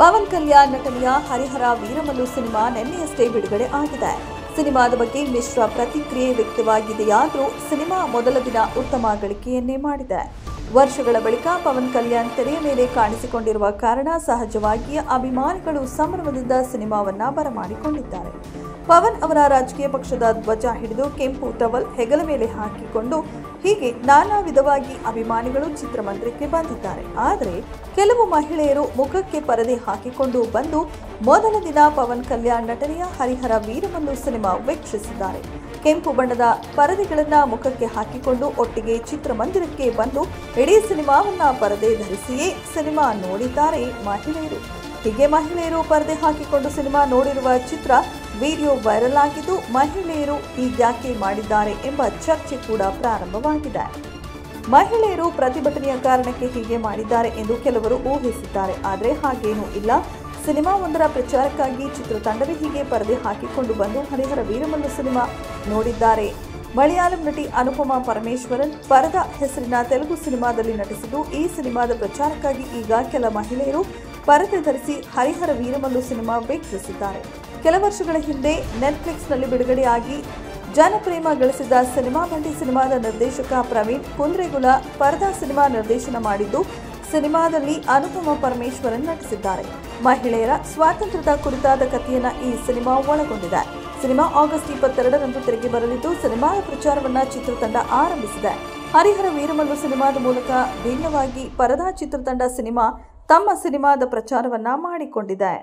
ಪವನ್ ಕಲ್ಯಾಣ್ ನಟನೆಯ ಹರಿಹರ ವೀರಮಲ್ಲು ಸಿನಿಮಾ ನಿನ್ನೆಯಷ್ಟೇ ಬಿಡುಗಡೆ ಆಗಿದೆ. ಸಿನಿಮಾದ ಬಗ್ಗೆ ಮಿಶ್ರ ಪ್ರತಿಕ್ರಿಯೆ ವ್ಯಕ್ತವಾಗಿದೆಯಾದರೂ ಸಿನಿಮಾ ಮೊದಲ ದಿನ ಉತ್ತಮ ಗಳಿಕೆಯನ್ನೇ ಮಾಡಿದೆ. ವರ್ಷಗಳ ಬಳಿಕ ಪವನ್ ಕಲ್ಯಾಣ್ ತೆರೆಯ ಮೇಲೆ ಕಾಣಿಸಿಕೊಂಡಿರುವ ಕಾರಣ ಸಹಜವಾಗಿಯೇ ಅಭಿಮಾನಿಗಳು ಸಂಭ್ರಮದಿಂದ ಸಿನಿಮಾವನ್ನ ಬರಮಾಡಿಕೊಂಡಿದ್ದಾರೆ. ಪವನ್ ಅವರ ರಾಜಕೀಯ ಪಕ್ಷದ ಧ್ವಜ ಹಿಡಿದು ಕೆಂಪು ಟವಲ್ ಹೆಗಲ ಮೇಲೆ ಹಾಕಿಕೊಂಡು ಹೀಗೆ ನಾನಾ ವಿಧವಾಗಿ ಅಭಿಮಾನಿಗಳು ಚಿತ್ರಮಂದಿರಕ್ಕೆ ಬಂದಿದ್ದಾರೆ. ಆದರೆ ಕೆಲವು ಮಹಿಳೆಯರು ಮುಖಕ್ಕೆ ಪರದೆ ಹಾಕಿಕೊಂಡು ಬಂದು ಮೊದಲ ದಿನ ಪವನ್ ಕಲ್ಯಾಣ್ ನಟನೆಯ ಹರಿಹರ ವೀರಮಲ್ಲು ಸಿನಿಮಾ ವೀಕ್ಷಿಸಿದ್ದಾರೆ. ಕೆಂಪು ಬಣ್ಣದ ಪರದೆಗಳನ್ನು ಮುಖಕ್ಕೆ ಹಾಕಿಕೊಂಡು ಒಟ್ಟಿಗೆ ಚಿತ್ರಮಂದಿರಕ್ಕೆ ಬಂದು ಇಡೀ ಸಿನಿಮಾವನ್ನ ಪರದೆ ಧರಿಸಿಯೇ ಸಿನಿಮಾ ನೋಡಿದ್ದಾರೆ ಮಹಿಳೆಯರು. ಹೀಗೆ ಮಹಿಳೆಯರು ಪರದೆ ಹಾಕಿಕೊಂಡು ಸಿನಿಮಾ ನೋಡಿರುವ ಚಿತ್ರ ವಿಡಿಯೋ ವೈರಲ್ ಆಗಿದ್ದು, ಮಹಿಳೆಯರು ಹೀಗ್ಯಾಕೆ ಮಾಡಿದ್ದಾರೆ ಎಂಬ ಚರ್ಚೆ ಕೂಡ ಪ್ರಾರಂಭವಾಗಿದೆ. ಮಹಿಳೆಯರು ಪ್ರತಿಭಟನೆಯ ಕಾರಣಕ್ಕೆ ಹೀಗೆ ಮಾಡಿದ್ದಾರೆ ಎಂದು ಕೆಲವರು ಊಹಿಸಿದ್ದಾರೆ. ಆದರೆ ಹಾಗೇನೂ ಇಲ್ಲ. ಸಿನಿಮಾವೊಂದರ ಪ್ರಚಾರಕ್ಕಾಗಿ ಚಿತ್ರತಂಡವೇ ಹೀಗೆ ಪರದೆ ಹಾಕಿಕೊಂಡು ಬಂದು ಹರಿಹರ ವೀರಮಲ್ಲು ಸಿನಿಮಾ ನೋಡಿದ್ದಾರೆ. ಮಲಯಾಳಂ ನಟಿ ಅನುಪಮಾ ಪರಮೇಶ್ವರನ್ ಪರದಾ ಹೆಸರಿನ ತೆಲುಗು ಸಿನಿಮಾದಲ್ಲಿ ನಟಿಸಿದ್ದು, ಈ ಸಿನಿಮಾದ ಪ್ರಚಾರಕ್ಕಾಗಿ ಈಗ ಕೆಲ ಮಹಿಳೆಯರು ಪರದೆ ಧರಿಸಿ ಹರಿಹರ ವೀರಮಲ್ಲು ಸಿನಿಮಾ ವೀಕ್ಷಿಸಿದ್ದಾರೆ. ಕೆಲ ವರ್ಷಗಳ ಹಿಂದೆ ನೆಟ್ಫ್ಲಿಕ್ಸ್ನಲ್ಲಿ ಬಿಡುಗಡೆಯಾಗಿ ಜನಪ್ರೇಮ ಗಳಿಸಿದ ಸಿನಿಮಾ ಬಂಡಿ ಸಿನಿಮಾದ ನಿರ್ದೇಶಕ ಪ್ರವೀಣ್ ಕುಂದ್ರೆಗುಲ ಪರದಾ ಸಿನಿಮಾ ನಿರ್ದೇಶನ ಮಾಡಿದ್ದು, ಸಿನಿಮಾದಲ್ಲಿ ಅನುಪಮಾ ಪರಮೇಶ್ವರನ್ ನಟಿಸಿದ್ದಾರೆ. ಮಹಿಳೆಯರ ಸ್ವಾತಂತ್ರ್ಯದ ಕುರಿತಾದ ಕಥೆಯನ್ನ ಈ ಸಿನಿಮಾ ಒಳಗೊಂಡಿದೆ. ಸಿನಿಮಾ ಆಗಸ್ಟ್ 22ರಂದು ತೆರೆಗೆ ಬರಲಿದ್ದು, ಸಿನಿಮಾದ ಪ್ರಚಾರವನ್ನ ಚಿತ್ರತಂಡ ಆರಂಭಿಸಿದೆ. ಹರಿಹರ ವೀರಮಲ್ಲು ಸಿನಿಮಾದ ಮೂಲಕ ಭಿನ್ನವಾಗಿ ಪರದಾ ಚಿತ್ರತಂಡ ತಮ್ಮ ಸಿನಿಮಾದ ಪ್ರಚಾರವನ್ನ ಮಾಡಿಕೊಂಡಿದೆ.